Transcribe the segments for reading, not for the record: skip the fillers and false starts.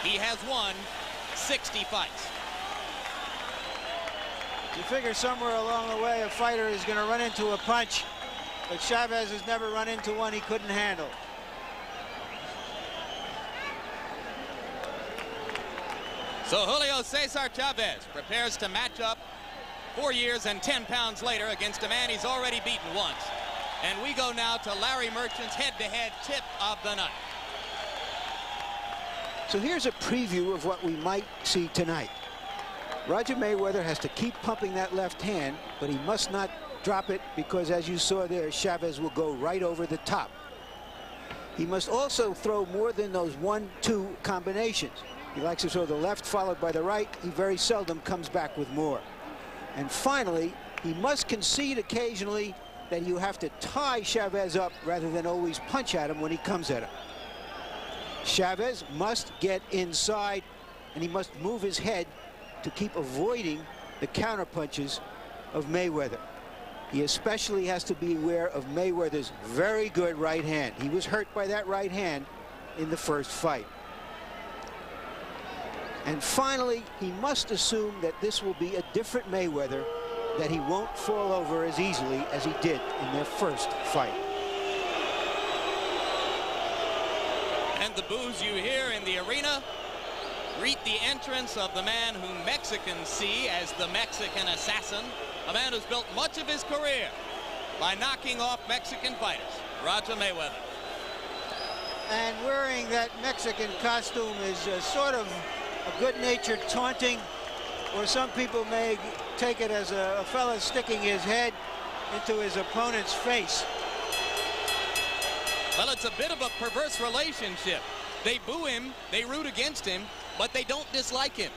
He has won 60 fights. You figure somewhere along the way a fighter is going to run into a punch, but Chavez has never run into one he couldn't handle. So Julio Cesar Chavez prepares to match up 4 years and 10 pounds later against a man he's already beaten once. And we go now to Larry Merchant's head-to-head tip of the night. So here's a preview of what we might see tonight. Roger Mayweather has to keep pumping that left hand, but he must not drop it because, as you saw there, Chavez will go right over the top. He must also throw more than those 1-2 combinations. He likes to throw the left followed by the right. He very seldom comes back with more. And finally, he must concede occasionally that you have to tie Chavez up rather than always punch at him when he comes at him. Chavez must get inside, and he must move his head to keep avoiding the counter punches of Mayweather. He especially has to be aware of Mayweather's very good right hand. He was hurt by that right hand in the first fight. And finally, he must assume that this will be a different Mayweather, that he won't fall over as easily as he did in their first fight. And the boos you hear in the arena greet the entrance of the man whom Mexicans see as the Mexican assassin, a man who's built much of his career by knocking off Mexican fighters, Roger Mayweather. And wearing that Mexican costume is sort of a good-natured taunting, or some people may take it as a fella sticking his head into his opponent's face. Well, it's a bit of a perverse relationship. They boo him, they root against him, but they don't dislike him.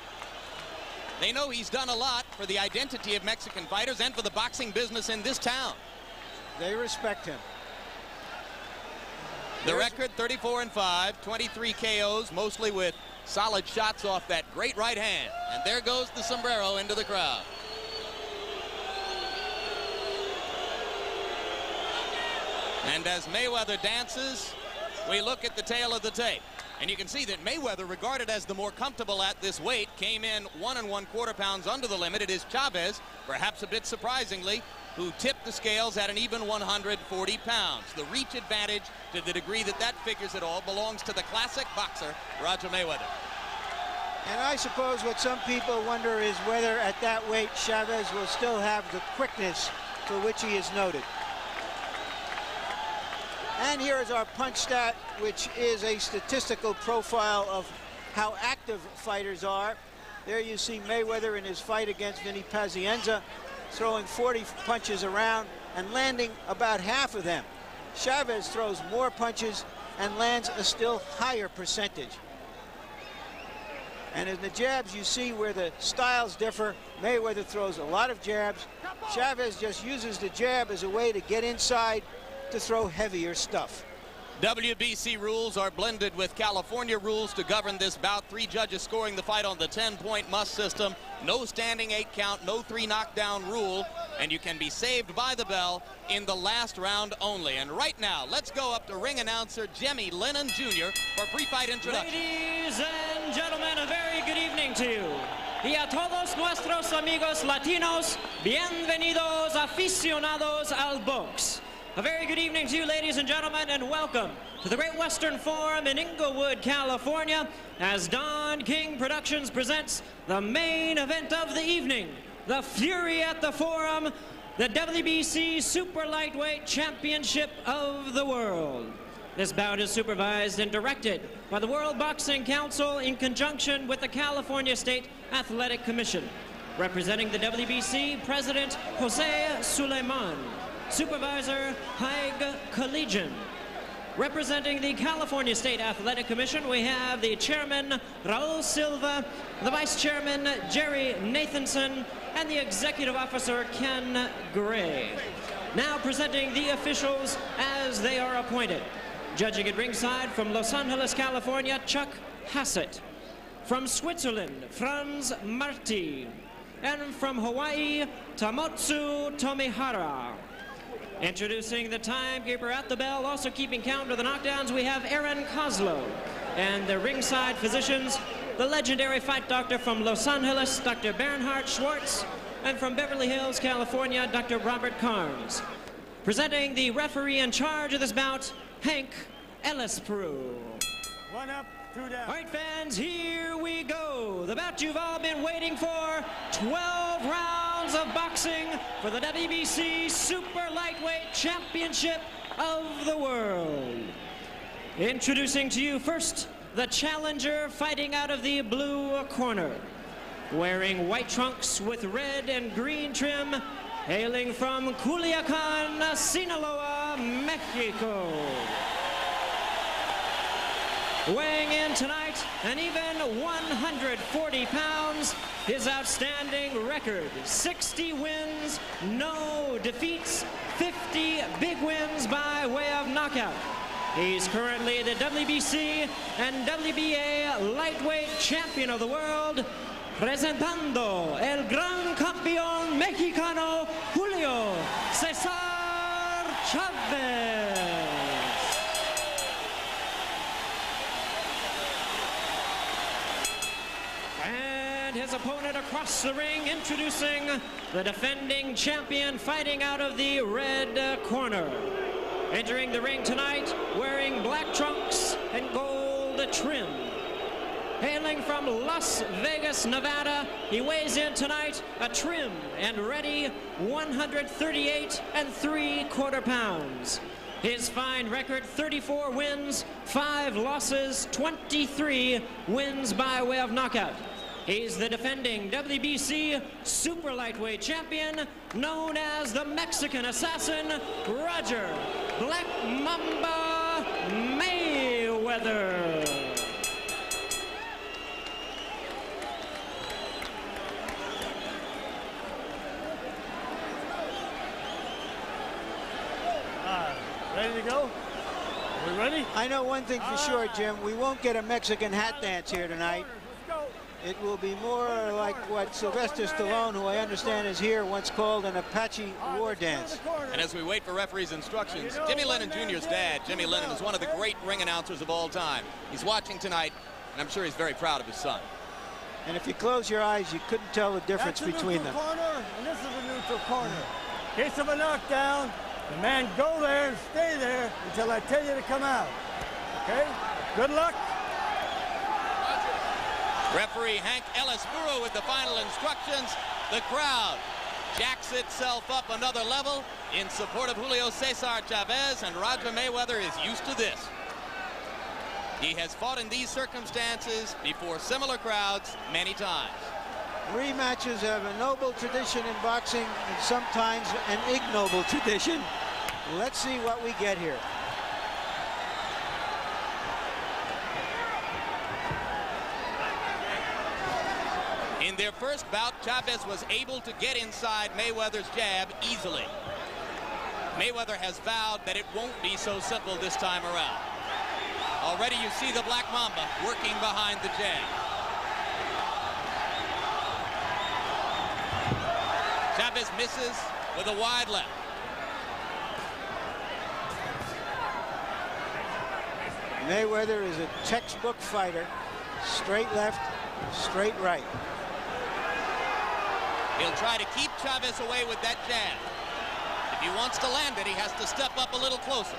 They know he's done a lot for the identity of Mexican fighters and for the boxing business in this town. They respect him. The record, 34-5, 23 KOs, mostly with solid shots off that great right hand. And there goes the sombrero into the crowd. And as Mayweather dances, we look at the tail of the tape. And you can see that Mayweather, regarded as the more comfortable at this weight, came in 1 1/4 pounds under the limit. It is Chavez, perhaps a bit surprisingly, who tipped the scales at an even 140 pounds. The reach advantage, to the degree that that figures at all, belongs to the classic boxer, Roger Mayweather. And I suppose what some people wonder is whether at that weight Chavez will still have the quickness for which he is noted. And here is our punch stat, which is a statistical profile of how active fighters are. There you see Mayweather in his fight against Vinny Pazienza, throwing 40 punches around and landing about half of them. Chavez throws more punches and lands a still higher percentage. And in the jabs, you see where the styles differ. Mayweather throws a lot of jabs. Chavez just uses the jab as a way to get inside to throw heavier stuff. WBC rules are blended with California rules to govern this bout. 3 judges scoring the fight on the 10-point must system. No standing 8 count, no 3 knockdown rule, and you can be saved by the bell in the last round only. And right now, let's go up to ring announcer Jimmy Lennon Jr. for pre-fight introduction. Ladies and gentlemen, a very good evening to you. Y a todos nuestros amigos latinos, bienvenidos aficionados al box. A very good evening to you, ladies and gentlemen, and welcome to the Great Western Forum in Inglewood, California, as Don King Productions presents the main event of the evening, the Fury at the Forum, the WBC Super Lightweight Championship of the World. This bout is supervised and directed by the World Boxing Council in conjunction with the California State Athletic Commission. Representing the WBC, President Jose Suleiman. Supervisor Haig Collegian. Representing the California State Athletic Commission, we have the Chairman Raul Silva, the Vice Chairman Jerry Nathanson, and the Executive Officer Ken Gray. Now presenting the officials as they are appointed. Judging at ringside from Los Angeles, California, Chuck Hassett. From Switzerland, Franz Marti. And from Hawaii, Tamotsu Tomihara. Introducing the timekeeper at the bell, also keeping count of the knockdowns, we have Aaron Kozlow. and the ringside physicians, the legendary fight doctor from Los Angeles, Dr. Bernhard Schwartz, and from Beverly Hills, California, Dr. Robert Carnes. Presenting the referee in charge of this bout, Hank Ellis-Peru. 1 up, 2 down. All right, fans, here we go. The bout you've all been waiting for. 12 rounds of boxing for the WBC Super Lightweight Championship of the World. Introducing to you first, the challenger fighting out of the blue corner. Wearing white trunks with red and green trim, hailing from Culiacan, Sinaloa, Mexico. Weighing in tonight, an even 140 pounds, his outstanding record, 60 wins, no defeats, 50 big wins by way of knockout. He's currently the WBC and WBA lightweight champion of the world, presentando el gran campeón mexicano, Julio Cesar Chavez. And his opponent across the ring, introducing the defending champion fighting out of the red corner. Entering the ring tonight, wearing black trunks and gold trim. Hailing from Las Vegas, Nevada, he weighs in tonight a trim and ready 138 3/4 pounds. His fine record, 34 wins, 5 losses, 23 wins by way of knockout. He's the defending WBC Super Lightweight Champion, known as the Mexican Assassin, Roger Black Mamba Mayweather. Ready to go? We ready? I know one thing for sure, Jim. We won't get a Mexican hat dance here tonight. Let's go. It will be more like what Sylvester Stallone, who I understand is here, once called an Apache war dance. And as we wait for referee's instructions, Jimmy Lennon Jr.'s dad, Jimmy Lennon, is one of the great ring announcers of all time. He's watching tonight, and I'm sure he's very proud of his son. And if you close your eyes, you couldn't tell the difference That's between a them. neutral corner, and this is a neutral corner. In case of a knockdown, the man go there and stay there until I tell you to come out. Okay? Good luck. Referee Hank Ellis-Peru with the final instructions. The crowd jacks itself up another level in support of Julio Cesar Chavez, and Roger Mayweather is used to this. He has fought in these circumstances before similar crowds many times. Rematches have a noble tradition in boxing and sometimes an ignoble tradition. Let's see what we get here. In their first bout, Chavez was able to get inside Mayweather's jab easily. Mayweather has vowed that it won't be so simple this time around. Already you see the Black Mamba working behind the jab. Chavez misses with a wide left. Mayweather is a textbook fighter. Straight left, straight right. He'll try to keep Chavez away with that jab. If he wants to land it, he has to step up a little closer.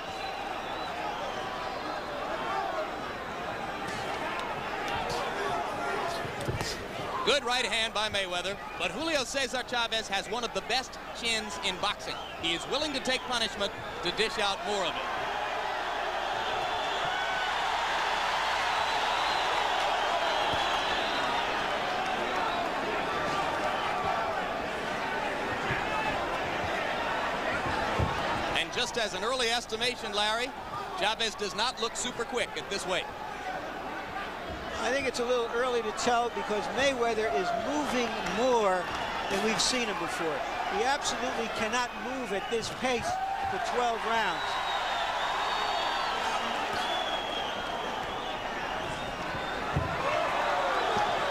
Good right hand by Mayweather, but Julio Cesar Chavez has one of the best chins in boxing. He is willing to take punishment to dish out more of it. And just as an early estimation, Larry, Chavez does not look super quick at this weight. I think it's a little early to tell because Mayweather is moving more than we've seen him before. He absolutely cannot move at this pace for 12 rounds.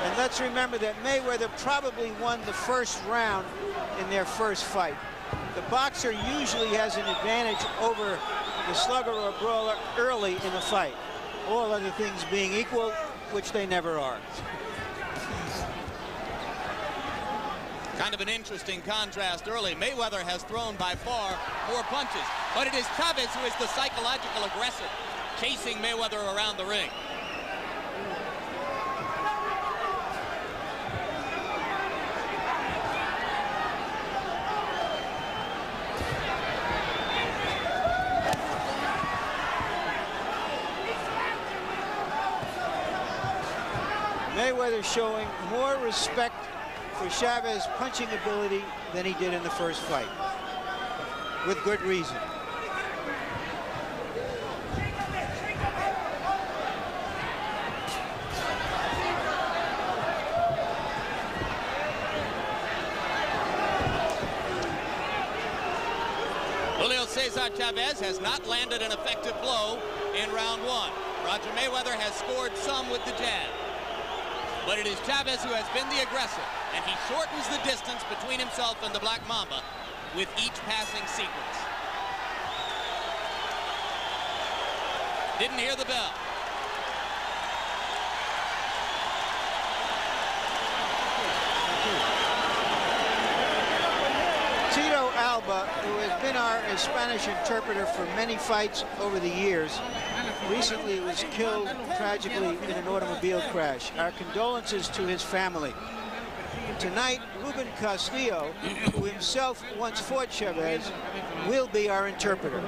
And let's remember that Mayweather probably won the first round in their first fight. The boxer usually has an advantage over the slugger or brawler early in the fight. all other things being equal, which they never are. Kind of an interesting contrast early. Mayweather has thrown by far more punches, but it is Chavez who is the psychological aggressor, chasing Mayweather around the ring. Mayweather showing more respect for Chavez's punching ability than he did in the first fight, with good reason. Julio Cesar Chavez has not landed an effective blow in round one. Roger Mayweather has scored some with the jab. But it is Chavez who has been the aggressor, and he shortens the distance between himself and the Black Mamba with each passing sequence. Didn't hear the bell. Tito Alba, who has been our Spanish interpreter for many fights over the years, recently was killed tragically in an automobile crash. Our condolences to his family. Tonight, Ruben Castillo, who himself once fought Chavez, will be our interpreter.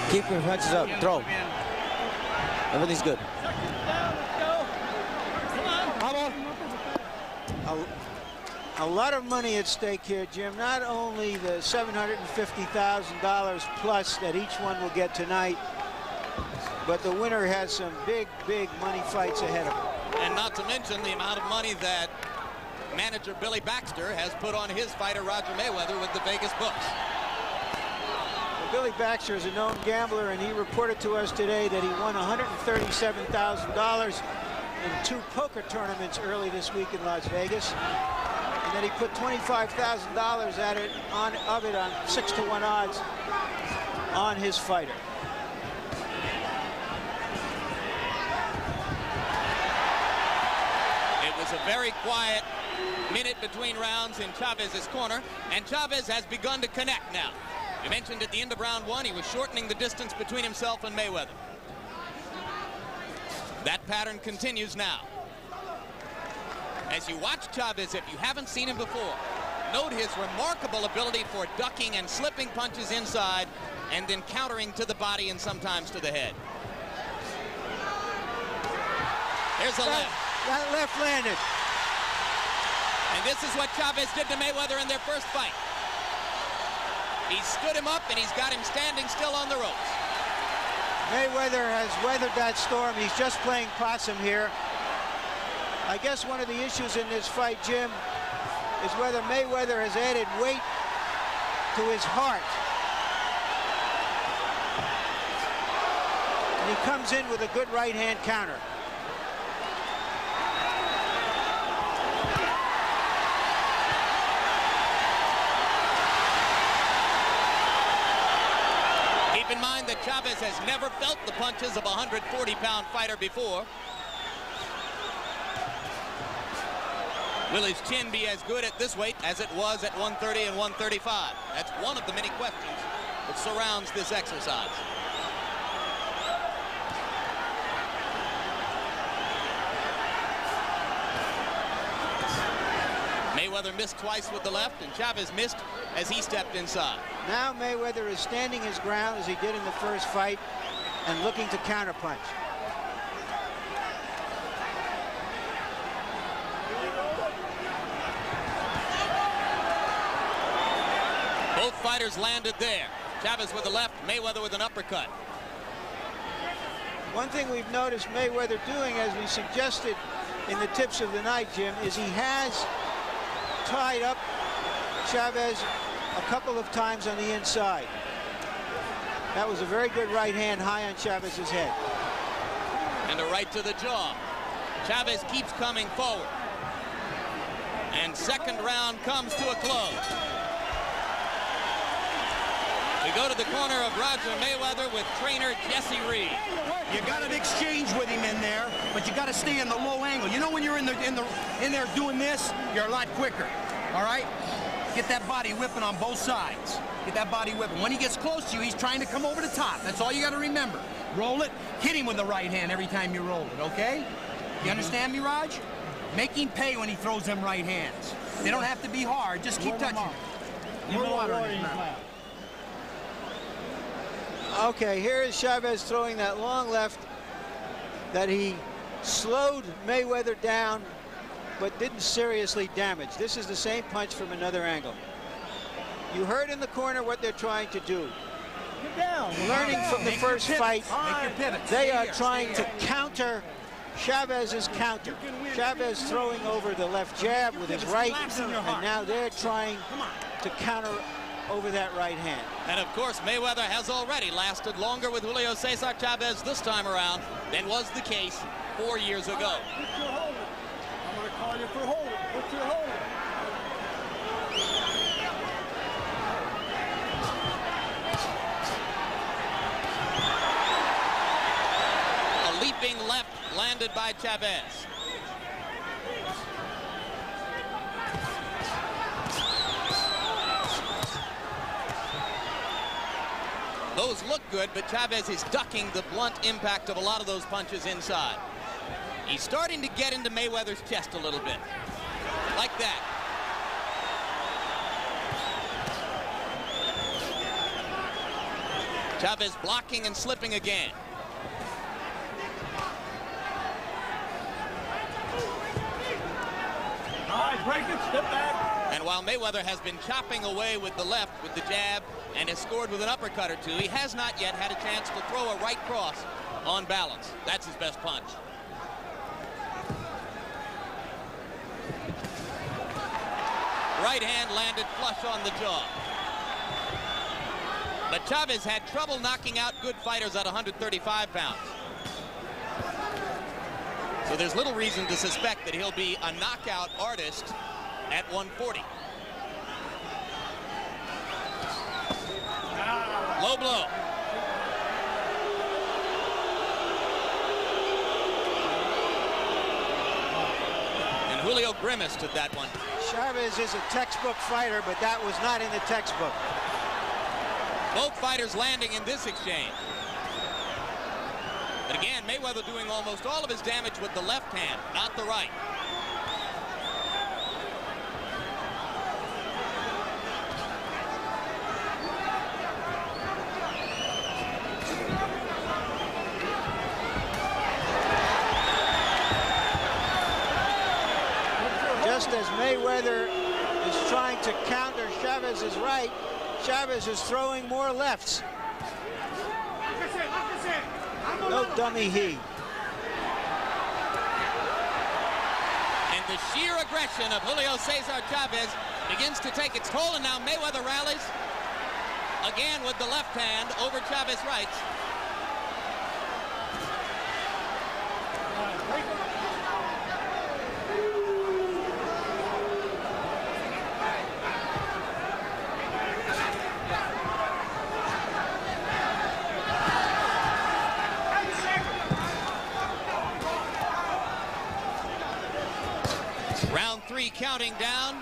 Keep your punches up. Throw. Everything's good. A lot of money at stake here, Jim. Not only the $750,000 plus that each one will get tonight, but the winner has some big, big money fights ahead of him. And not to mention the amount of money that manager Billy Baxter has put on his fighter Roger Mayweather with the Vegas books. Billy Baxter is a known gambler, and he reported to us today that he won $137,000 in 2 poker tournaments early this week in Las Vegas, and that he put $25,000 on 6-to-1 odds on his fighter. It was a very quiet minute between rounds in Chavez's corner, and Chavez has begun to connect now. You mentioned at the end of round one, he was shortening the distance between himself and Mayweather. That pattern continues now. As you watch Chavez, if you haven't seen him before, note his remarkable ability for ducking and slipping punches inside and then countering to the body and sometimes to the head. There's a left. That left landed. And this is what Chavez did to Mayweather in their first fight. He stood him up, and he's got him standing still on the ropes. Mayweather has weathered that storm. He's just playing possum here. I guess one of the issues in this fight, Jim, is whether Mayweather has added weight to his heart. And he comes in with a good right-hand counter. Keep in mind that Chavez has never felt the punches of a 140-pound fighter before. Will his chin be as good at this weight as it was at 130 and 135? That's one of the many questions that surrounds this exercise. Mayweather missed twice with the left, and Chavez missed as he stepped inside. Now Mayweather is standing his ground as he did in the first fight and looking to counterpunch. Both fighters landed there. Chavez with the left, Mayweather with an uppercut. One thing we've noticed Mayweather doing, as we suggested in the tips of the night, Jim, is he has tied up Chavez a couple of times on the inside. That was a very good right hand high on Chavez's head. And a right to the jaw. Chavez keeps coming forward. And second round comes to a close. We go to the corner of Roger Mayweather with trainer Jesse Reed. You got an exchange with him in there, but you got to stay in the low angle. You know when you're in there doing this, you're a lot quicker. All right? Get that body whipping on both sides. Get that body whipping. When he gets close to you, he's trying to come over the top. That's all you got to remember. Roll it. Hit him with the right hand every time you roll it, okay? You understand me, Raj? Make him pay when he throws them right hands. They don't have to be hard. Just keep touching him. More water in his mouth. Okay, here is Chavez throwing that long left that he slowed Mayweather down but didn't seriously damage. This is the same punch from another angle. You heard in the corner what they're trying to do. Get down. Learning from the first fight, they are trying to counter Chavez's counter. Chavez throwing over the left jab with his right, and now they're trying to counter over that right hand. And of course, Mayweather has already lasted longer with Julio Cesar Chavez this time around than was the case 4 years ago. Put your hold. I'm going to call you for hold. Put your hold. A leaping left landed by Chavez. Those look good, but Chavez is ducking the blunt impact of a lot of those punches inside. He's starting to get into Mayweather's chest a little bit. Like that. Chavez blocking and slipping again. All right, break it, step back. And while Mayweather has been chopping away with the left, with the jab, and has scored with an uppercut or two, he has not yet had a chance to throw a right cross on balance. That's his best punch. Right hand landed flush on the jaw. But Chavez had trouble knocking out good fighters at 135 pounds. So there's little reason to suspect that he'll be a knockout artist at 140. Low blow. And Julio grimaced at that one. Chavez is a textbook fighter, but that was not in the textbook. Both fighters landing in this exchange. But again, Mayweather doing almost all of his damage with the left hand, not the right. Just as Mayweather is trying to counter Chavez's right, Chavez is throwing more lefts. No dummy he. And the sheer aggression of Julio Cesar Chavez begins to take its toll, and now Mayweather rallies again with the left hand over Chavez's right. Round 3 counting down.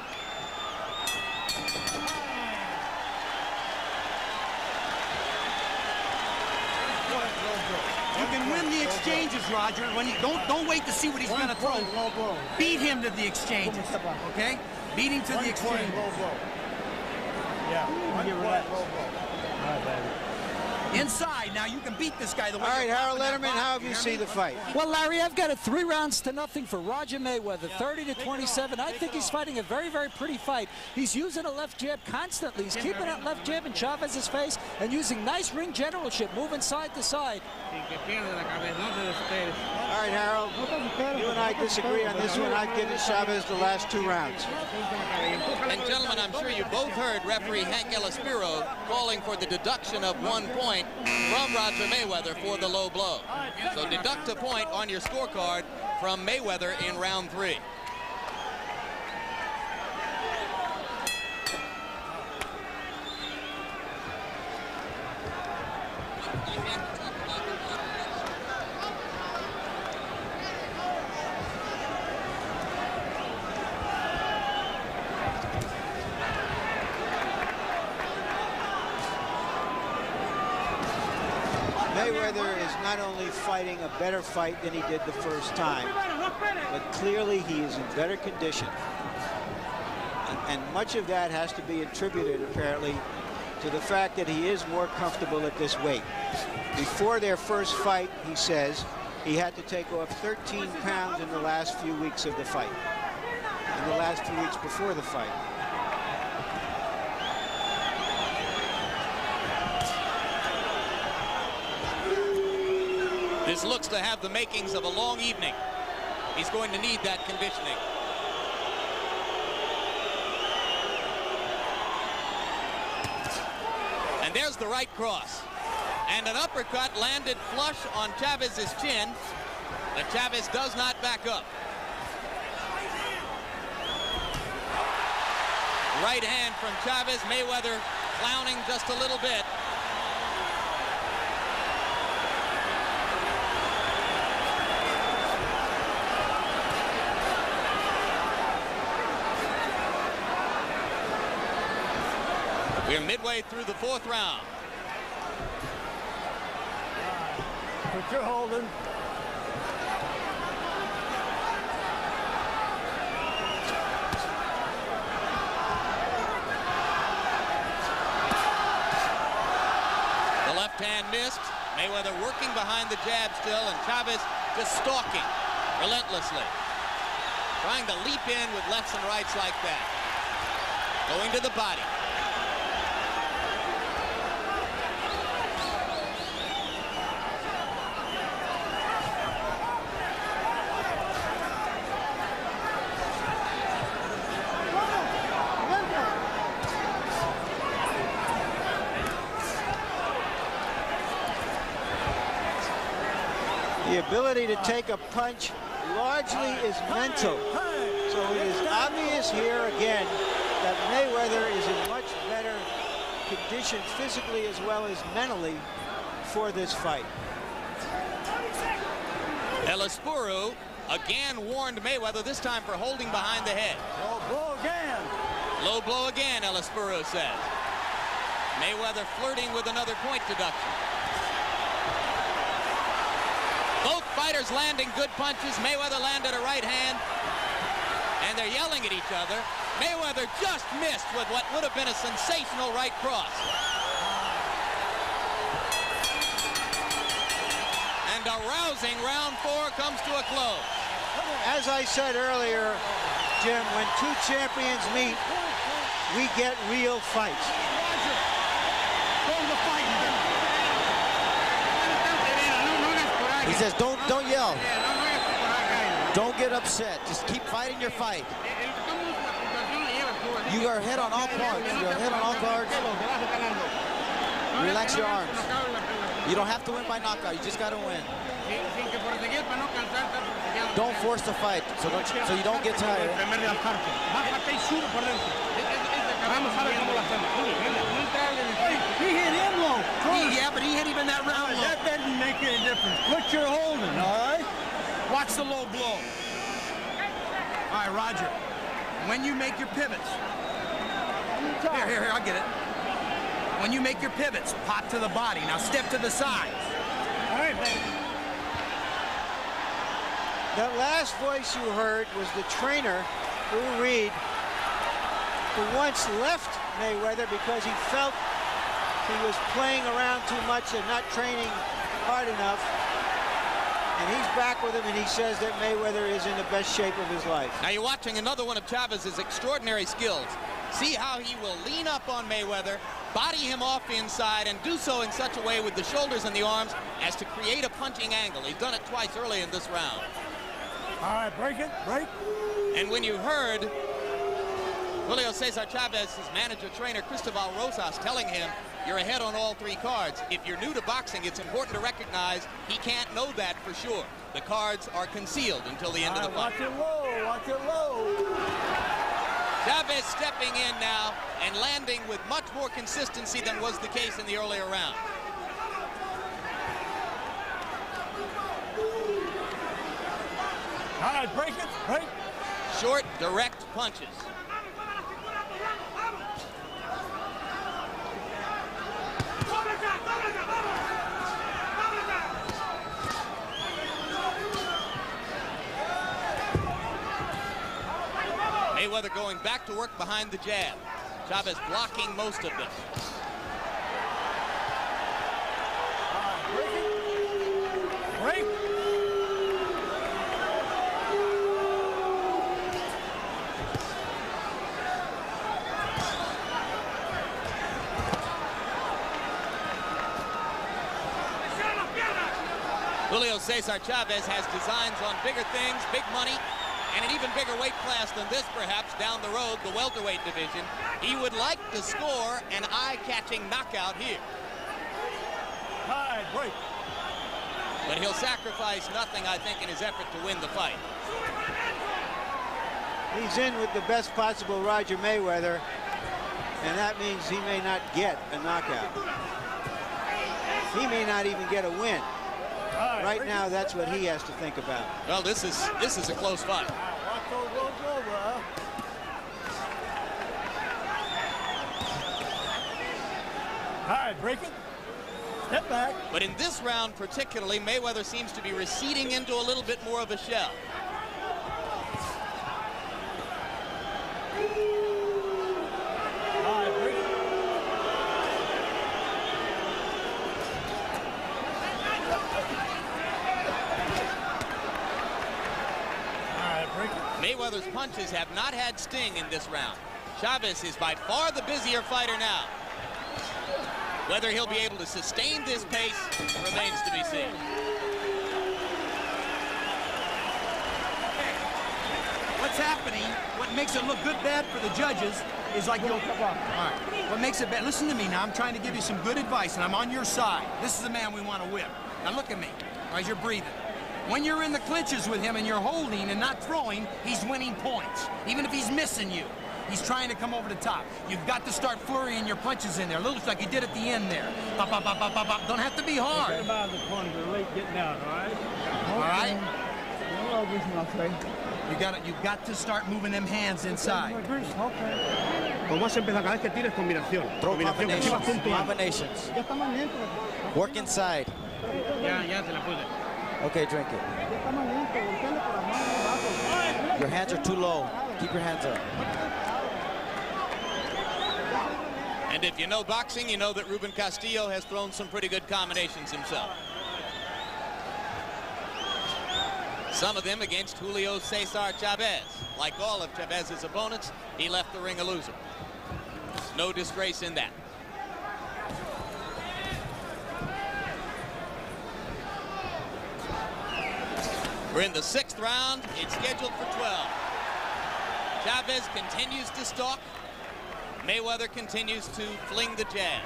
You can win the exchanges, Roger. When you don't wait to see what he's going to throw. Beat him to the exchanges. Okay? Beat him to the exchanges. Inside, now you can beat this guy the way. All right, Harold Letterman, how have you seen the fight? Well, Larry, I've got it 3 rounds to nothing for Roger Mayweather, 30-27. I think he's fighting a very, very pretty fight. He's using a left jab constantly. He's keeping that left jab in Chavez's face and using nice ring generalship, moving side to side. All right, right, Harold. You and I disagree on this one. I've given Chavez the last 2 rounds. And gentlemen, I'm sure you both heard referee Hank Elaspiro calling for the deduction of 1 point from Roger Mayweather for the low blow. So deduct a point on your scorecard from Mayweather in round 3. Mayweather is not only fighting a better fight than he did the first time, but clearly he is in better condition. And much of that has to be attributed, apparently, to the fact that he is more comfortable at this weight. Before their first fight, he says, he had to take off 13 pounds in the last few weeks of the fight, in the last few weeks before the fight. This looks to have the makings of a long evening. He's going to need that conditioning. And there's the right cross. And an uppercut landed flush on Chavez's chin, but Chavez does not back up. Right hand from Chavez. Mayweather clowning just a little bit. We're midway through the 4th round. Put your holding. The left hand missed. Mayweather working behind the jab still, and Chavez just stalking relentlessly. Trying to leap in with lefts and rights like that. Going to the body. The ability to take a punch largely is mental. So it is obvious here again that Mayweather is in much better condition physically as well as mentally for this fight. Elaspiro again warned Mayweather, this time for holding behind the head. Low blow again. Low blow again, Elaspiro says. Mayweather flirting with another point deduction. Both fighters landing good punches. Mayweather landed a right hand, and they're yelling at each other. Mayweather just missed with what would have been a sensational right cross. And a rousing round 4 comes to a close. As I said earlier, Jim, when 2 champions meet, we get real fights. He says, don't yell. Don't get upset. Just keep fighting your fight. You are ahead on all cards. You're ahead on all cards. Relax your arms. You don't have to win by knockout. You just got to win. Don't force the fight so you don't get tired. He hit him low. Yeah, but he hit him in that round low. That doesn't make any difference. Put your holding, all right? Watch the low blow. All right, Roger. When you make your pivots. Here, I'll get it. When you make your pivots, pop to the body. Now step to the sides. All right, baby. That last voice you heard was the trainer, Drew Reed, who once left Mayweather because he felt he was playing around too much and not training hard enough. And he's back with him, and he says that Mayweather is in the best shape of his life. Now you're watching another one of Chavez's extraordinary skills. See how he will lean up on Mayweather, body him off inside and do so in such a way with the shoulders and the arms as to create a punching angle. He's done it twice early in this round. All right, break it, break. And when you heard Julio Cesar Chavez, his manager trainer Cristobal Rosas, telling him, you're ahead on all 3 cards. If you're new to boxing, it's important to recognize he can't know that for sure. The cards are concealed until the end of the fight. Watch it low, watch it low. Chavez stepping in now and landing with much more consistency than was the case in the earlier round. All right, break it, break. Short, direct punches. Mayweather going back to work behind the jab. Chavez blocking most of them. Break. Julio Cesar Chavez has designs on bigger things, big money, and an even bigger weight class than this, perhaps, down the road, the welterweight division. He would like to score an eye-catching knockout here. All right, break. But he'll sacrifice nothing, I think, in his effort to win the fight. He's in with the best possible Roger Mayweather, and that means he may not get a knockout. He may not even get a win. Right now, that's what he has to think about. Well, this is a close fight. Watch those ropes over, huh? All right, break it. Step back. But in this round particularly, Mayweather seems to be receding into a little bit more of a shell. All right, break it. Mayweather's punches have not had sting in this round. Chavez is by far the busier fighter now. Whether he'll be able to sustain this pace remains to be seen. What's happening, what makes it look good bad for the judges is like you'll... All right. What makes it bad, listen to me now, I'm trying to give you some good advice and I'm on your side. This is the man we want to whip. Now look at me, as you're breathing. When you're in the clinches with him and you're holding and not throwing, he's winning points. Even if he's missing you, he's trying to come over the top. You've got to start flurrying your punches in there. Looks like he did at the end there. Pop, pop, pop, pop, pop, pop. Don't have to be hard. Get about the corner, they're late getting out, all right? All right? You've got to start moving them hands inside. Throw combinations. Work inside. Okay, drink it. Your hands are too low. Keep your hands up. And if you know boxing, you know that Ruben Castillo has thrown some pretty good combinations himself. Some of them against Julio Cesar Chavez. Like all of Chavez's opponents, he left the ring a loser. No disgrace in that. We're in the 6th round. It's scheduled for 12. Chavez continues to stalk. Mayweather continues to fling the jab.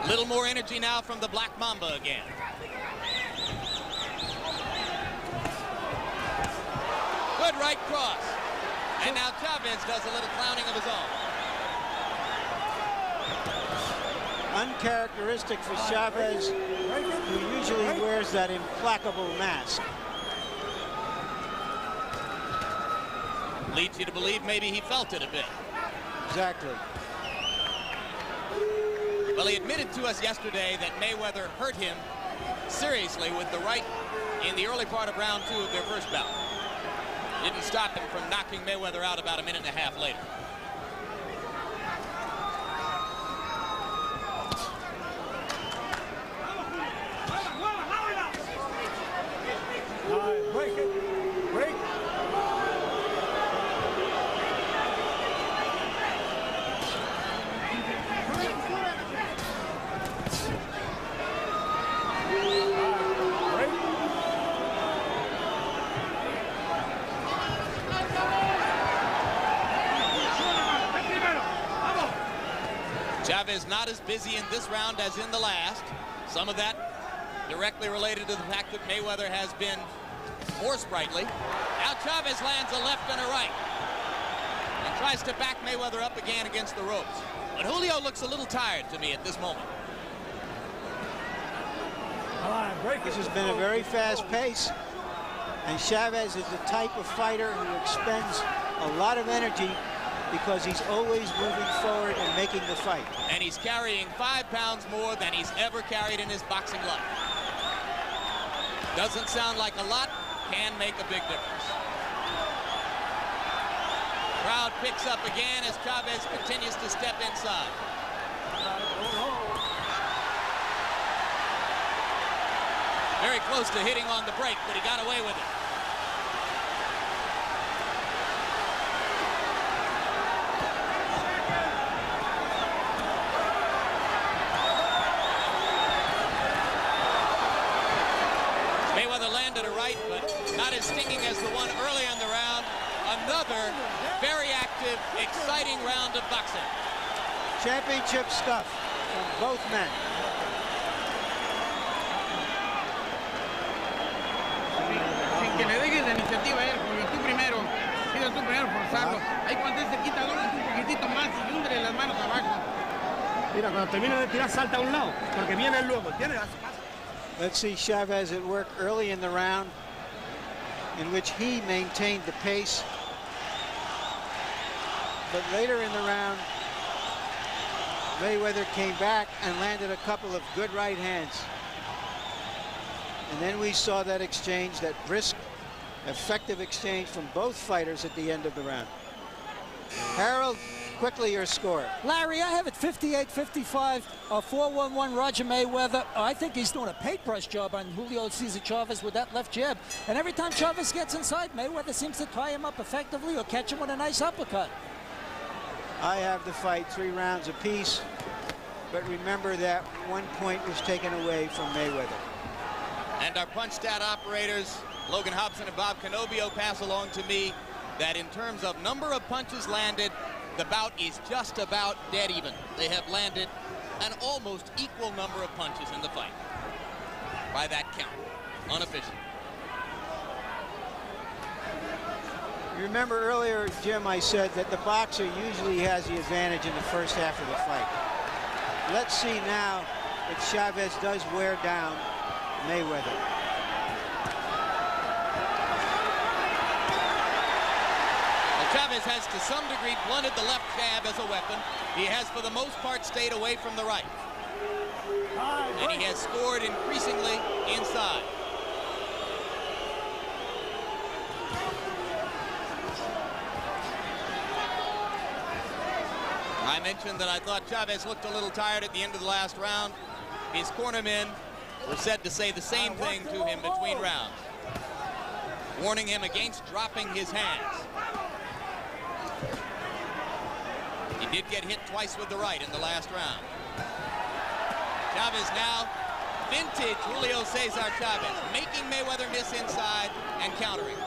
A little more energy now from the Black Mamba again. Good right cross. And now Chavez does a little clowning of his own. Uncharacteristic for Chavez, who usually wears that implacable mask. Leads you to believe maybe he felt it a bit. Exactly. Well, he admitted to us yesterday that Mayweather hurt him seriously with the right in the early part of round 2 of their first bout. Didn't stop him from knocking Mayweather out about a minute and a half later. Chavez not as busy in this round as in the last. Some of that directly related to the fact that Mayweather has been more sprightly. Now Chavez lands a left and a right and tries to back Mayweather up again against the ropes. But Julio looks a little tired to me at this moment. This has been a very fast pace, and Chavez is the type of fighter who expends a lot of energy because he's always moving forward and making the fight. And he's carrying 5 pounds more than he's ever carried in his boxing life. Doesn't sound like a lot, can make a big difference. Crowd picks up again as Chavez continues to step inside. Very close to hitting on the break, but he got away with it. Mayweather landed a right, but not as stinging as the one early in the round. Another very active, exciting round of boxing. Championship stuff from both men. Que le dejes la iniciativa a él, Julio, tú primero forzarlo. Ahí cuando él se quita un poquitito más y hunde las manos abajo. Mira, cuando termina de tirar, salta a un lado, porque viene luego, ¿entiendes? Let's see Chavez at work early in the round, in which he maintained the pace. But later in the round, Mayweather came back and landed a couple of good right hands. And then we saw that exchange, that brisk, effective exchange from both fighters at the end of the round. Harold, quickly your score. Larry, I have it 58-55, 4-1-1 Roger Mayweather. I think he's doing a paintbrush job on Julio Cesar Chavez with that left jab. And every time Chavez gets inside, Mayweather seems to tie him up effectively or catch him with a nice uppercut. I have the fight 3 rounds apiece, but remember that 1 point was taken away from Mayweather. And our punch stat operators, Logan Hobson and Bob Canobio, pass along to me that in terms of number of punches landed, the bout is just about dead even. They have landed an almost equal number of punches in the fight. By that count, unofficial. You remember earlier, Jim, I said that the boxer usually has the advantage in the first half of the fight. Let's see now if Chavez does wear down Mayweather. Well, Chavez has to some degree blunted the left jab as a weapon. He has for the most part stayed away from the right. And he has scored increasingly inside. I mentioned that I thought Chavez looked a little tired at the end of the last round. His cornermen were said to say the same thing to him between rounds, warning him against dropping his hands. He did get hit twice with the right in the last round. Chavez now, vintage Julio Cesar Chavez, making Mayweather miss inside and countering.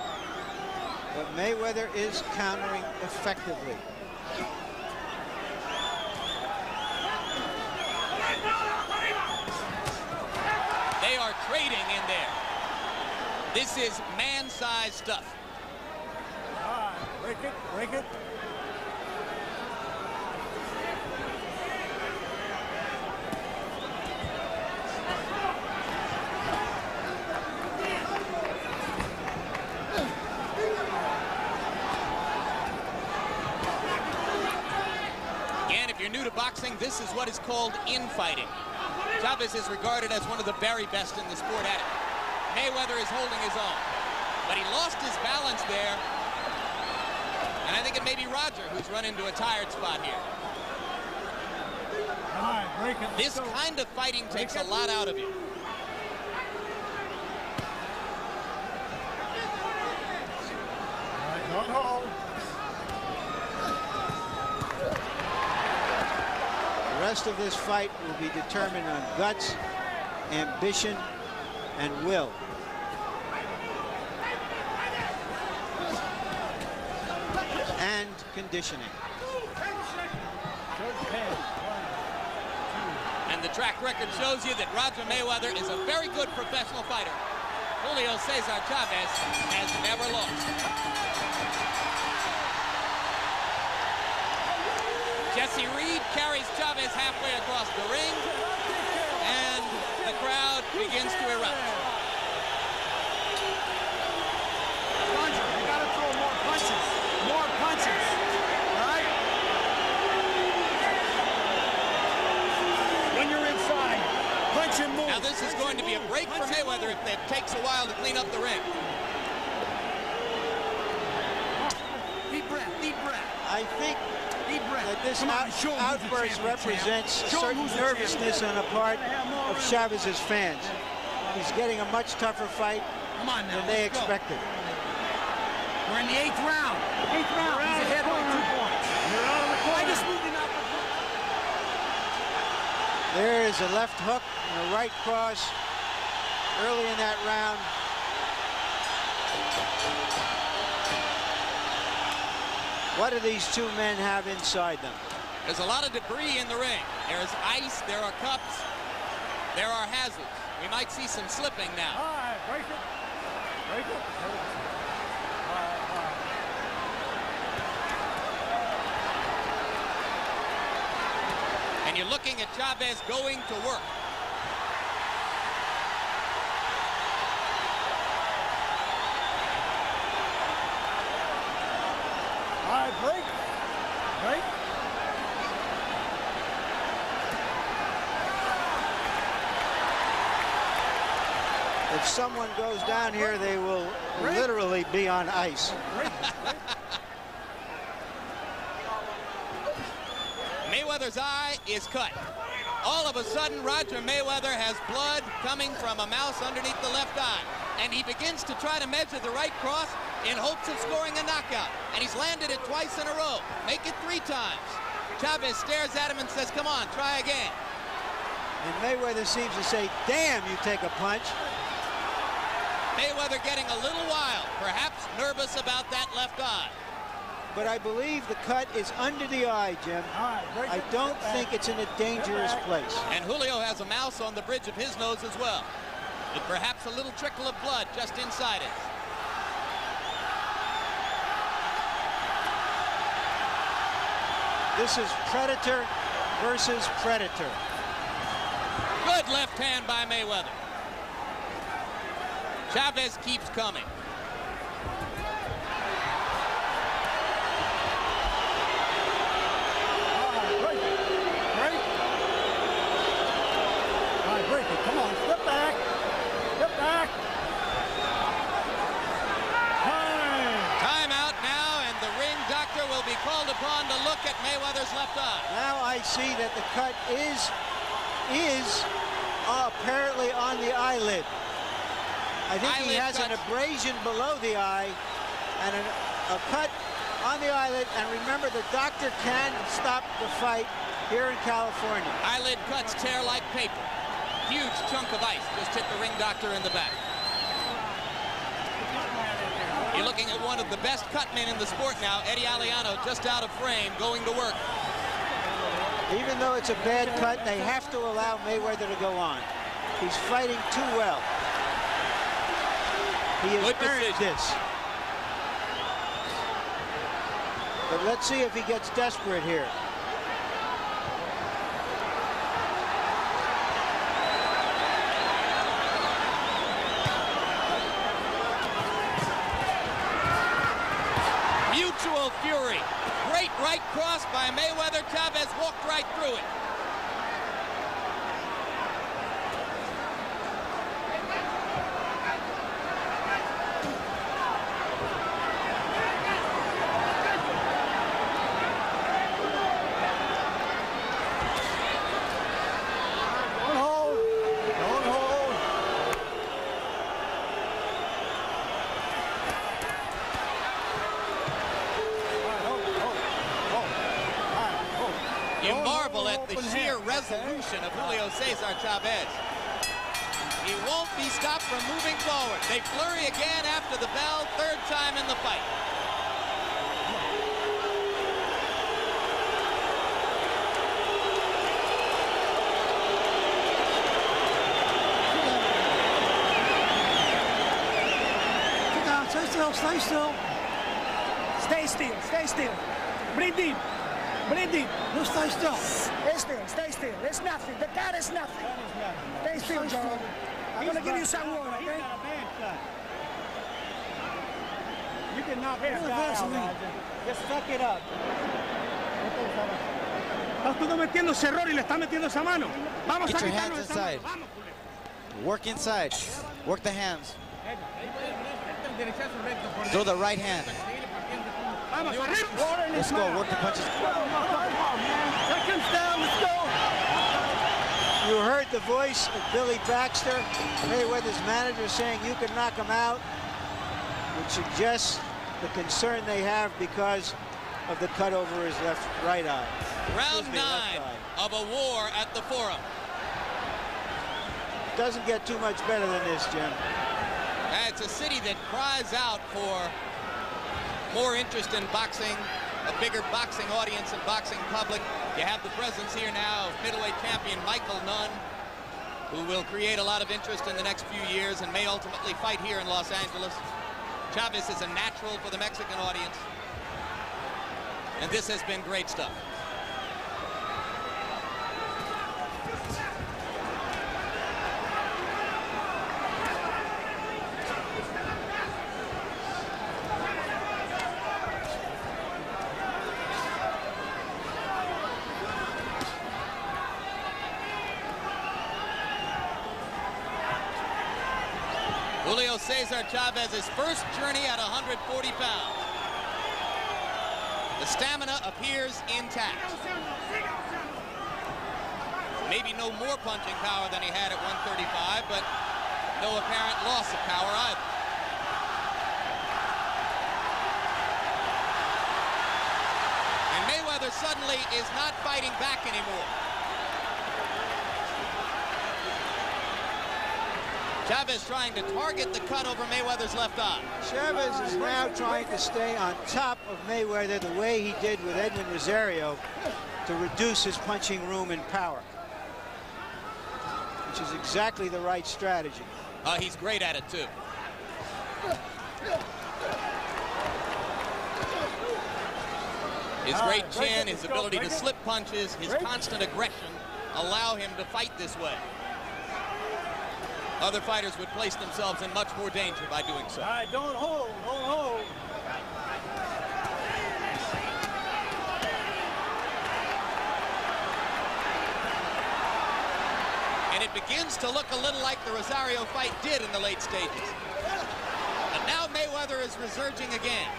But Mayweather is countering effectively. They are trading in there. This is man-sized stuff. Break it, break it. Again, if you're new to boxing, this is what is called infighting. Chavez is regarded as one of the very best in the sport at it. Mayweather is holding his own. But he lost his balance there. And I think it may be Roger who's run into a tired spot here. All right, break it. This kind of fighting takes a lot out of you. All right, don't hold. The rest of this fight will be determined on guts, ambition, and will. And conditioning. And the track record shows you that Roger Mayweather is a very good professional fighter. Julio Cesar Chavez has never lost. Jesse Reed carries Chavez halfway across the ring, and the crowd begins to erupt. Roger, you gotta throw more punches. More punches. All right? When you're inside, punch and move. Now this is going to be a break for Mayweather if it takes a while to clean up the ring. Deep breath, deep breath. I think Deep breath. that this Come on, show 'em who's the outburst champion, represents champ. a Show 'em certain who's the nervousness champion. on the part of Chavez's fans. He's getting a much tougher fight Come on now, than they let's go. expected. We're in the 8th round. 8th round. He's ahead by 2 points. You're out of the corner. I just moved him out. There is a left hook and a right cross early in that round. What do these two men have inside them? There's a lot of debris in the ring. There's ice, there are cups, there are hazards. We might see some slipping now. All right, break it. Break it. All right. And you're looking at Chavez going to work. All right, break. Break. If someone goes down here, they will literally be on ice. Mayweather's eye is cut. All of a sudden, Roger Mayweather has blood coming from a mouse underneath the left eye. And he begins to try to measure the right cross in hopes of scoring a knockout. And he's landed it twice in a row. Make it 3 times. Chavez stares at him and says, come on, try again. And Mayweather seems to say, damn, you take a punch. Mayweather getting a little wild, perhaps nervous about that left eye. But I believe the cut is under the eye, Jim. All right, break I it. don't Sit back. think it's in a dangerous back. place. And Julio has a mouse on the bridge of his nose as well, with perhaps a little trickle of blood just inside it. This is predator versus predator. Good left hand by Mayweather. Chavez keeps coming. All right, break it. Break. All right, break it. Come on, step back. Step back. Time. Timeout now, and the ring doctor will be called upon to look at Mayweather's left eye. Now I see that the cut is apparently on the eyelid. I think he Eyelid has an cut. abrasion below the eye and a cut on the eyelid. And remember, the doctor can stop the fight here in California. Eyelid cuts tear like paper. Huge chunk of ice just hit the ring doctor in the back. You're looking at one of the best cut men in the sport now, Eddie Aliano, just out of frame, going to work. Even though it's a bad cut, they have to allow Mayweather to go on. He's fighting too well. He has Good earned decision. this. But let's see if he gets desperate here. Mutual fury. Great right cross by Mayweather. Chavez walked right through it. Don't hold. Don't hold. You Don't marvel hold at the open sheer hand, resolution of Julio Cesar Chavez. He won't be stopped from moving forward. They flurry again after the bell, 3rd time in the fight. stay still. Stay still, stay still. Breathe deep. Breathe deep. No, stay still. Stay still, stay still. It's nothing. The cut is nothing. Stay still, John. I'm going to give you some water, okay? You can knock this guy out, Roger. Just suck it up. Estás tú cometiendo ese error y le estás metiendo esa mano. Vamos a Get your quitarnos hands esa mano. inside. Vamos, Julio. Work inside. Work the hands. El derechazo recto por Throw the right hand. Vamos, arriba. Let's go. Work the punches. Seconds down, let's go. You heard the voice of Billy Baxter, Mayweather's manager, saying you can knock him out, which suggests the concern they have because of the cut over his right eye. Round 9 of a war at the Forum. Doesn't get too much better than this, Jim. It's a city that cries out for more interest in boxing, a bigger boxing audience and boxing public. You have the presence here now of middleweight champion Michael Nunn, who will create a lot of interest in the next few years and may ultimately fight here in Los Angeles. Chavez is a natural for the Mexican audience. And this has been great stuff. Julio Cesar Chavez's first journey at 140 pounds. The stamina appears intact. Maybe no more punching power than he had at 135, but no apparent loss of power either. And Mayweather suddenly is not fighting back anymore. Chavez trying to target the cut over Mayweather's left eye. Chavez is now trying to stay on top of Mayweather the way he did with Edwin Rosario to reduce his punching room and power, which is exactly the right strategy. He's great at it, too. His great chin, his ability to slip punches, his constant aggression allow him to fight this way. Other fighters would place themselves in much more danger by doing so. All right, don't hold, don't hold. And it begins to look a little like the Rosario fight did in the late stages. But now Mayweather is resurging again.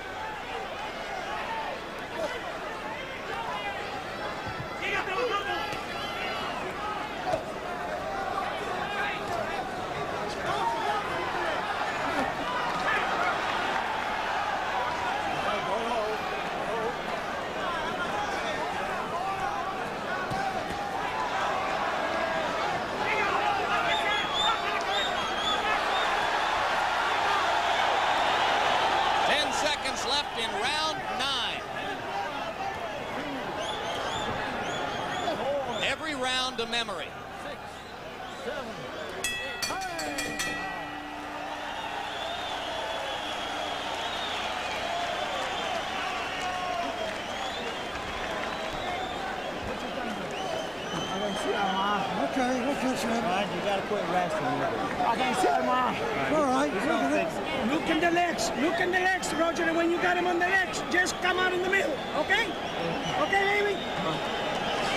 Left in round 9. Every round a memory. 6, 7, 8. Okay, Sean. All right, you gotta quit resting. I can see him. All right, Look in the legs. Look in the legs, Roger. And when you got him on the legs, just come out in the middle, okay? Okay, baby?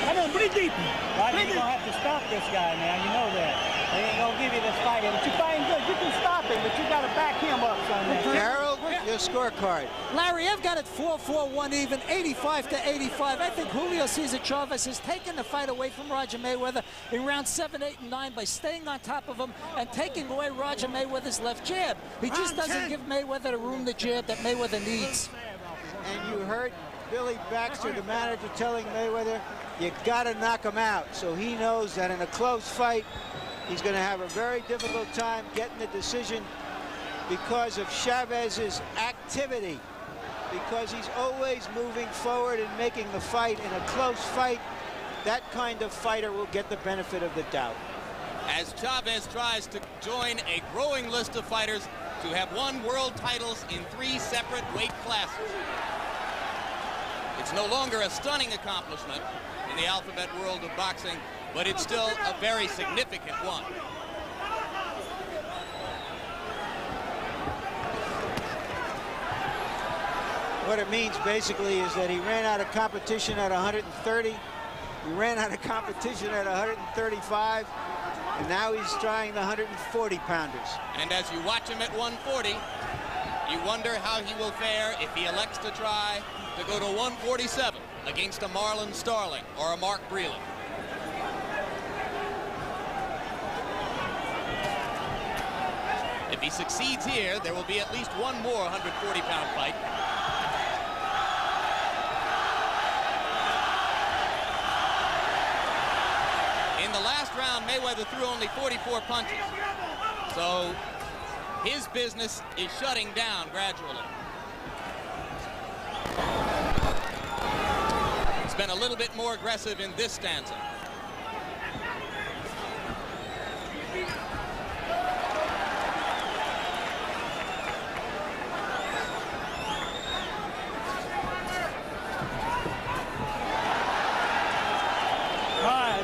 Come on, breathe deep. Roger, you're gonna have to stop this guy, man. You know that. They ain't gonna give you this fight. But you're fighting good. You can stop him, but you gotta back him up, son. Harold, your scorecard. Larry, I've got it 4-4-1 even, 85-85. I think Julio Cesar Chavez has taken the fight away from Roger Mayweather in rounds 7, 8, and 9 by staying on top of him and taking away Roger Mayweather's left jab. He just doesn't give Mayweather the room to jab that Mayweather needs. And you heard Billy Baxter, the manager, telling Mayweather, you gotta knock him out. So he knows that in a close fight, he's gonna have a very difficult time getting the decision because of Chavez's activity, because he's always moving forward and making the fight. In a close fight, that kind of fighter will get the benefit of the doubt. As Chavez tries to join a growing list of fighters to have won world titles in 3 separate weight classes. It's no longer a stunning accomplishment in the alphabet world of boxing, but it's still a very significant one. What it means basically is that he ran out of competition at 130. He ran out of competition at 135. And now he's trying the 140-pounders. And as you watch him at 140, you wonder how he will fare if he elects to try to go to 147 against a Marlon Starling or a Mark Breland. If he succeeds here, there will be at least one more 140-pound fight. In the last round, Mayweather threw only 44 punches. So his business is shutting down gradually. He's been a little bit more aggressive in this stanza.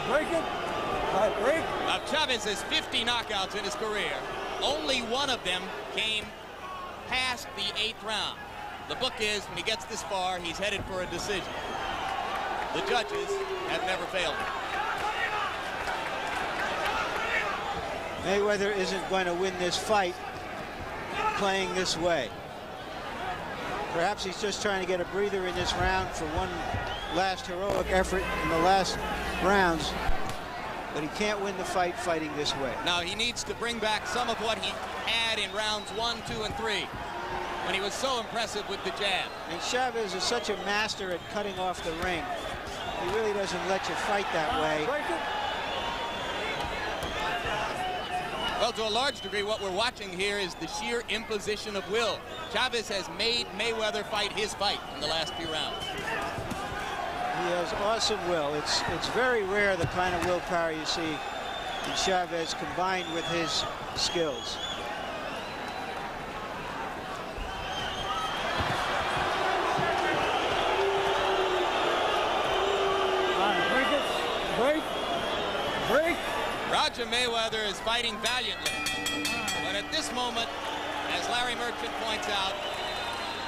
Break it. Break. Now, Chavez has 50 knockouts in his career. Only one of them came past the 8th round. The book is, when he gets this far, he's headed for a decision. The judges have never failed him. Mayweather isn't going to win this fight playing this way. Perhaps he's just trying to get a breather in this round for one last heroic effort in the last rounds, but he can't win the fight fighting this way. Now he needs to bring back some of what he had in rounds 1, 2, and 3 when he was so impressive with the jab. And Chavez is such a master at cutting off the ring. He really doesn't let you fight that way. Well, to a large degree, what we're watching here is the sheer imposition of will. Chavez has made Mayweather fight his fight in the last few rounds. He has awesome will. It's very rare the kind of willpower you see in Chavez combined with his skills. Break it. Break. Break. Roger Mayweather is fighting valiantly, but at this moment, as Larry Merchant points out,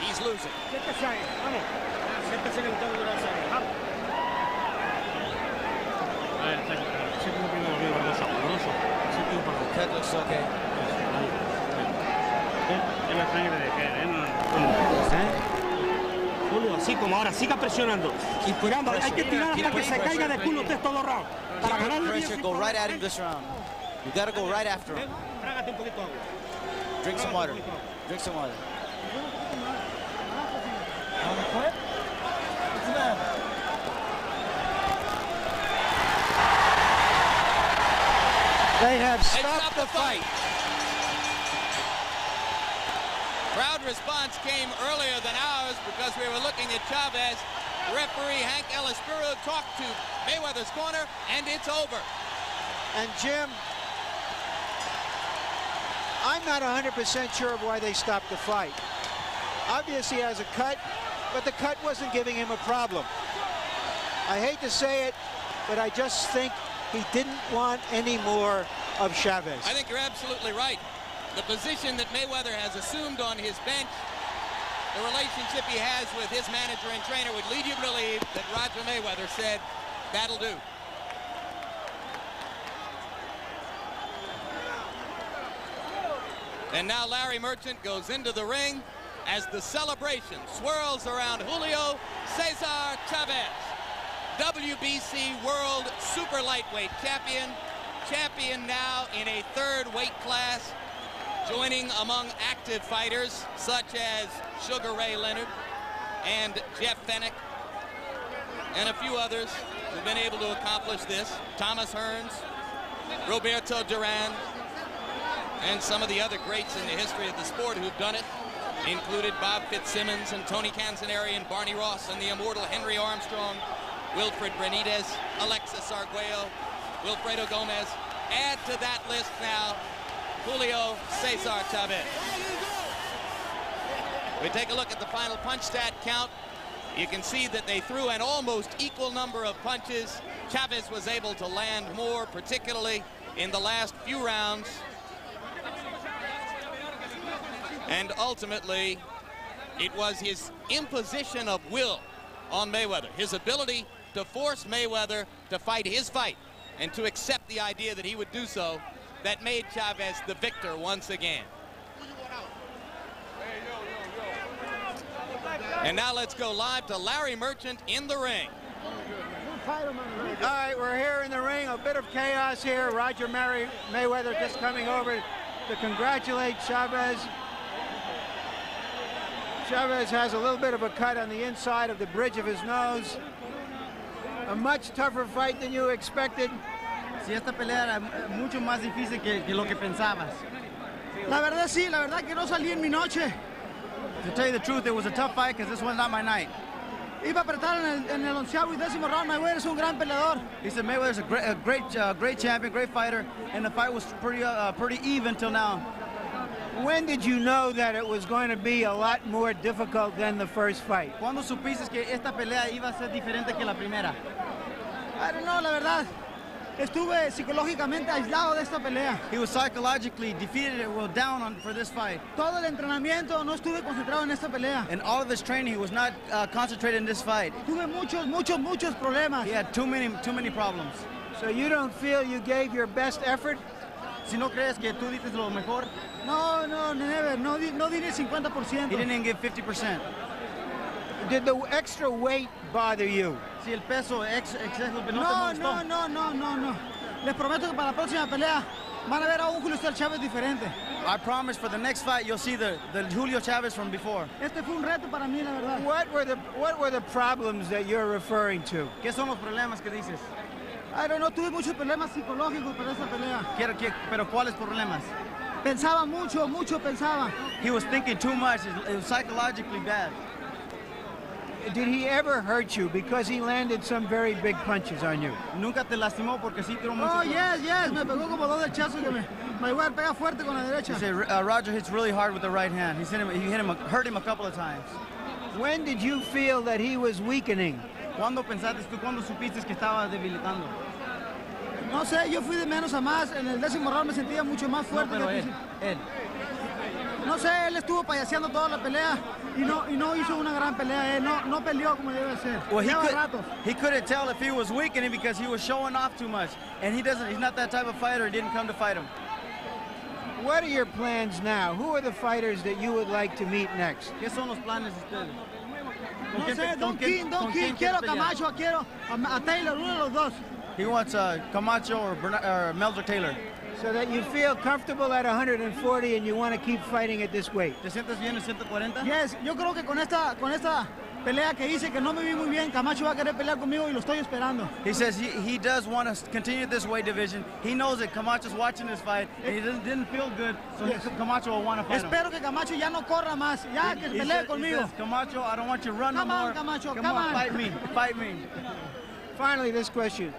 he's losing. That looks okay. Julio, así como ahora, siga presionando. Tirando, hay que tirar hasta que se caiga de culo usted todo round. Para ganar Pressure, go right at him this round. You gotta go right after him. Trágate un poquito agua. Drink some water. Drink some water. They have stopped the fight. Crowd response came earlier than ours because we were looking at Chavez. Referee Hank Ellis-Spiro talked to Mayweather's corner, and it's over. And Jim, I'm not 100% sure of why they stopped the fight. Obviously he has a cut, but the cut wasn't giving him a problem. I hate to say it, but I just think he didn't want any more of Chavez. I think you're absolutely right. The position that Mayweather has assumed on his bench, the relationship he has with his manager and trainer would lead you to believe that Roger Mayweather said, that'll do. And now Larry Merchant goes into the ring as the celebration swirls around Julio Cesar Chavez, WBC World Super Lightweight Champion, champion now in a 3rd weight class, joining among active fighters such as Sugar Ray Leonard and Jeff Fennick and a few others who've been able to accomplish this. Thomas Hearns, Roberto Duran, and some of the other greats in the history of the sport who've done it, included Bob Fitzsimmons and Tony Canzoneri and Barney Ross and the immortal Henry Armstrong, Wilfred Benitez, Alexis Arguello, Wilfredo Gomez. Add to that list now Julio Cesar Chavez. We take a look at the final punch stat count. You can see that they threw an almost equal number of punches. Chavez was able to land more, particularly in the last few rounds. And ultimately, it was his imposition of will on Mayweather, his ability to force Mayweather to fight his fight and to accept the idea that he would do so, that made Chavez the victor once again. And now let's go live to Larry Merchant in the ring. All right, we're here in the ring. A bit of chaos here. Roger Mayweather just coming over to congratulate Chavez. Chavez has a little bit of a cut on the inside of the bridge of his nose. A much tougher fight than you expected. Si esta pelea era mucho más difícil que lo que pensabas. La verdad sí, la verdad que no salí en mi noche. To tell you the truth, it was a tough fight because this was not my night. Iba a apretar en el 11º y 10º round. Mayweather es un gran peleador. He said Mayweather's a great champion, great fighter, and the fight was pretty even till now. When did you know that it was going to be a lot more difficult than the first fight? ¿Cuándo supiste que esta pelea iba a ser diferente que la primera? I don't know, la verdad. Estuve psicológicamente aislado de esta pelea. He was psychologically defeated, down for this fight. Todo el entrenamiento no estuve concentrado en esta pelea. And all of his training, he was not concentrated in this fight. Tuve muchos problemas. He had too many problems. So you don't feel you gave your best effort? Si no crees que tú diste lo mejor? No, never. No di el 50%. He didn't even give 50%. Did the extra weight bother you? Si el peso exceso no te molestó. No. Les prometo que para la próxima pelea van a ver a un Julio Chavez diferente. I promise for the next fight you'll see the Julio Chavez from before. Este fue un reto para mí, la verdad. What were the problems that you're referring to? ¿Qué son los problemas que dices? I don't know, tuve muchos problemas psicológicos para esa pelea. Pero ¿cuáles problemas? Pensaba mucho pensaba. He was thinking too much. It was psychologically bad. Did he ever hurt you because he landed some very big punches on you? Nunca te lastimó porque sí tiró mucho. Oh, yes. Me pegó como dos hechazos que Mayweather pega fuerte con la derecha. He said, Roger hits really hard with the right hand. Hurt him a couple of times. When did you feel that he was weakening? ¿Cuándo supiste que estaba debilitando? No sé, yo fui de menos a más. En el 10º round me sentía mucho más fuerte. No, pero él. No sé, él estuvo payaseando toda la pelea y no hizo una gran pelea. Él no peleó como debe ser. Well, he couldn't tell if he was weakening because he was showing off too much. And he's not that type of fighter. He didn't come to fight him. What are your plans now? Who are the fighters that you would like to meet next? ¿Qué son los planes de ustedes? No sé, Don King, quiero Camacho, quiero a Taylor, uno de los dos. He wants Camacho or Melzer Taylor. So that you feel comfortable at 140 and you want to keep fighting at this weight. ¿Te sientes bien en 140? Yes, yo creo que con esta pelea que hice, que no me vi muy bien, Camacho va a querer pelear conmigo y lo estoy esperando. He says he does want to continue this weight division. He knows that Camacho's watching this fight and he didn't feel good, so yes. Camacho will want to fight him. Espero que Camacho ya no corra más, ya que pelee conmigo. He says, Camacho, I don't want you to run no more. Camacho, come on, fight me. Finally, this question.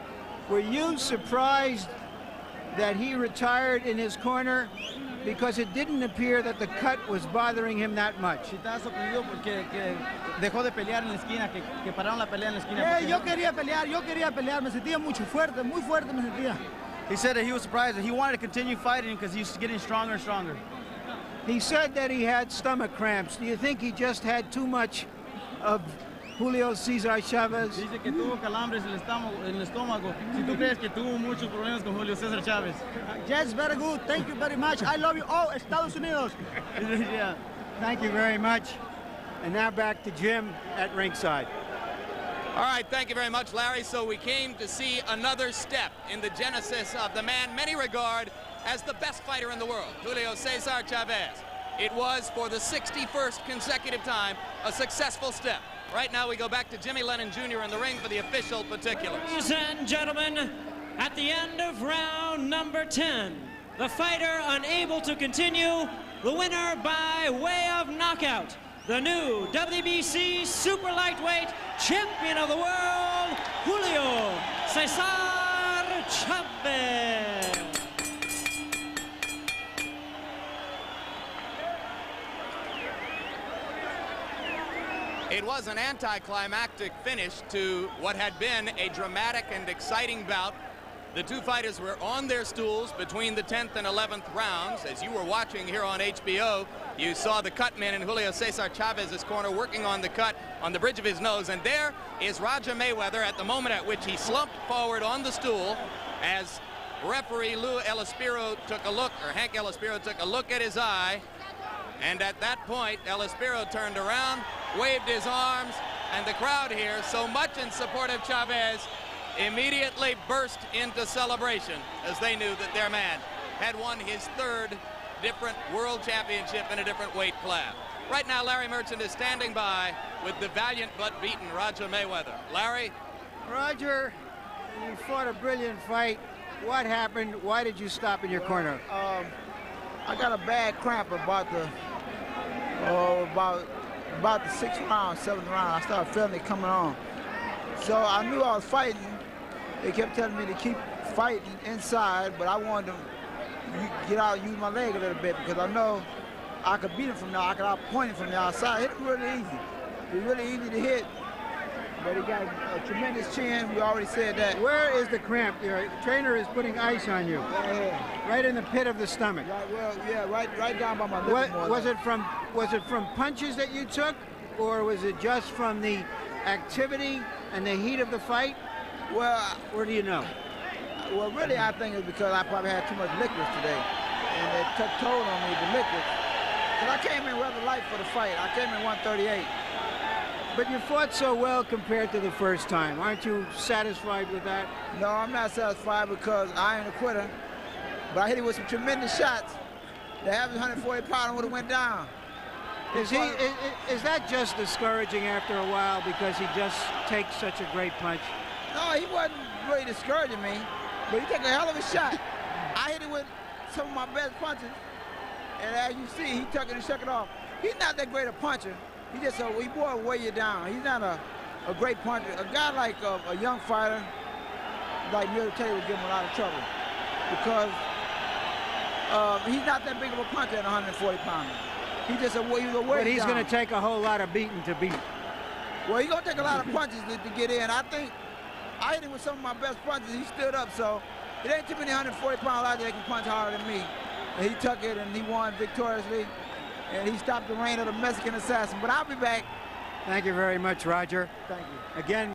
Were you surprised that he retired in his corner because it didn't appear that the cut was bothering him that much? Estaba sorprendido porque dejó de pelear en la esquina, que pararon la pelea en la esquina. Yo quería pelear, me sentía muy fuerte me sentía. He said that he was surprised that he wanted to continue fighting because he was getting stronger and stronger. He said that he had stomach cramps. Do you think he just had too much of Julio Cesar Chavez? Dice que tuvo calambres en el estómago. Si tú crees que tuvo muchos problemas con Julio Cesar Chavez. Yes, very good. Thank you very much. I love you. Oh, Estados Unidos. Yeah. Thank you very much. And now back to Jim at ringside. All right, thank you very much, Larry. So we came to see another step in the genesis of the man many regard as the best fighter in the world, Julio Cesar Chavez. It was, for the 61st consecutive time, a successful step. Right now we go back to Jimmy Lennon Jr. in the ring for the official particulars. Ladies and gentlemen, at the end of round number 10, the fighter unable to continue, the winner by way of knockout, the new WBC super lightweight champion of the world, Julio Cesar Chavez. it was an anticlimactic finish to what had been a dramatic and exciting bout. The two fighters were on their stools between the 10th and 11th rounds. As you were watching here on HBO, you saw the cut man in Julio Cesar Chavez's corner working on the cut on the bridge of his nose. And there is Roger Mayweather at the moment at which he slumped forward on the stool as referee Lou Elaspiro took a look, or Hank Elaspiro took a look at his eye. And at that point, Elaspiro turned around, waved his arms, and the crowd here, so much in support of Chavez, immediately burst into celebration as they knew that their man had won his third different world championship in a different weight class. Right now, Larry Merchant is standing by with the valiant but beaten Roger Mayweather. Larry? Roger, you fought a brilliant fight. What happened? Why did you stop in your corner? I got a bad cramp about the 6th round, 7th round. I started feeling it coming on. So I knew I was fighting. They kept telling me to keep fighting inside, but I wanted to get out and use my leg a little bit because I know I could beat him from there. I could outpoint him from the outside. Hit him really easy. It was really easy to hit, but he got a tremendous chin. We already said that. Where is the cramp? Your trainer is putting ice on you. Right in the pit of the stomach. Right, well, yeah, right down by my lip. Was it from punches that you took, or was it just from the activity and the heat of the fight? Well, where do you know? Well, really, I think it's because I probably had too much liquids today, and it took toll on me, the liquids. Because I came in rather light for the fight. I came in 138. But you fought so well compared to the first time. Aren't you satisfied with that? No, I'm not satisfied because I ain't a quitter. But I hit him with some tremendous shots. The average 140 pounder would have went down. Is that just discouraging after a while because he just takes such a great punch? No, he wasn't really discouraging me, but he took a hell of a shot. I hit him with some of my best punches, and as you see, he took it and shook it off. He's not that great a puncher. He just he will weigh you down. He's not a great puncher. A guy like a young fighter like me, would give him a lot of trouble because he's not that big of a puncher at 140 pounder. He just But he's going to take a whole lot of beating to beat. Well, he's going to take a lot of punches to get in. I think I hit him with some of my best punches. He stood up, so it ain't too many 140-pound out there that can punch harder than me. And he took it, and he won victoriously, and he stopped the reign of the Mexican assassin. But I'll be back. Thank you very much, Roger. Thank you. Again.